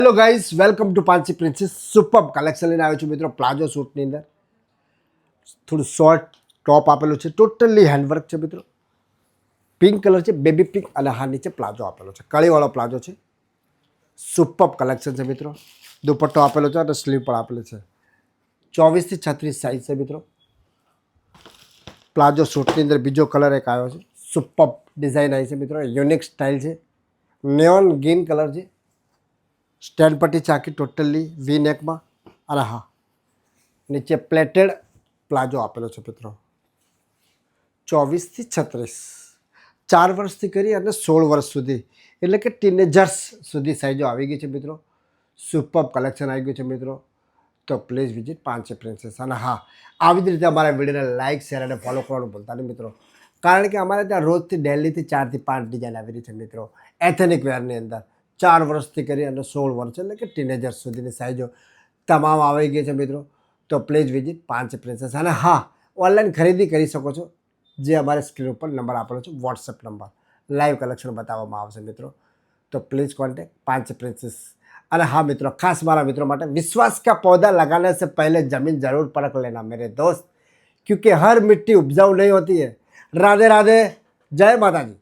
Hello guys, welcome to Panchi princess. Super collection લઈને આવ્યો છું મિત્રો. પ્લાઝો સૂટની અંદર થોડું શોર્ટ ટોપ આપેલું છે, ટોટલી હેન્ડવર્ક છે મિત્રો. પિંક કલર છે, બેબી પિંક, અને હા નીચે પ્લાઝો આપેલો છે, કળીવાળો પ્લાઝો છે. સુપર કલેક્શન છે મિત્રો. દુપટ્ટો આપેલો છે અને સ્લીવ પણ આપેલું છે. 24 થી 36 સાઇઝ છે મિત્રો. પ્લાઝો સૂટની અંદર બીજો કલર એક આવ્યો છે. સુપર ડિઝાઇન આવી છે મિત્રો, યુનિક સ્ટાઇલ છે. નેઓન ગ્રીન કલર છે. સ્ટેન્ડ પટ્ટી છે આખી ટોટલી વી નેકમાં, અને હા નીચે પ્લેટેડ પ્લાઝો આપેલો છે મિત્રો. 24 થી 36, 4 વર્ષથી કરી અને 16 વર્ષ સુધી, એટલે કે ટીનેજર્સ સુધી સાઈઝો આવી ગઈ છે મિત્રો. સુપર કલેક્શન આવી ગયું છે મિત્રો. તો પ્લીઝ વિઝિટ પાંચે પ્રિન્સેસ. અને હા, આવી જ રીતે અમારા વિડીયોને લાઇક, શેર અને ફોલો કરવાનું ભૂલતા નહીં મિત્રો. કારણ કે અમારે ત્યાં રોજથી ડેલીથી 4 થી 5 ડિઝાઇન આવી રહી છે મિત્રો, એથેનિક વેરની અંદર. 4 વર્ષથી કરી અને 16 વર્ષ, એટલે કે ટીનેજર્સ સુધીની સાઈઝો તમામ આવી ગઈ છે મિત્રો. તો પ્લીઝ વિઝિટ પાંચ પ્રિન્સેસ. અને હા, ઓનલાઈન ખરીદી કરી શકો છો, જે અમારે સ્ક્રીન ઉપર નંબર આપેલો છે, વોટ્સએપ નંબર. લાઈવ કલેક્શન બતાવવામાં આવશે મિત્રો. તો પ્लीज़ कॉन्टेक्ट पांच प्रिंसेस. अरे हाँ मित्रों, खास हमारा मित्रों માટે विश्वास का पौधा लगाने से पहले जमीन जरूर परख लेना मेरे दोस्त, क्योंकि हर मिट्टी उपजाऊ नहीं होती है. राधे राधे, जय माता दी.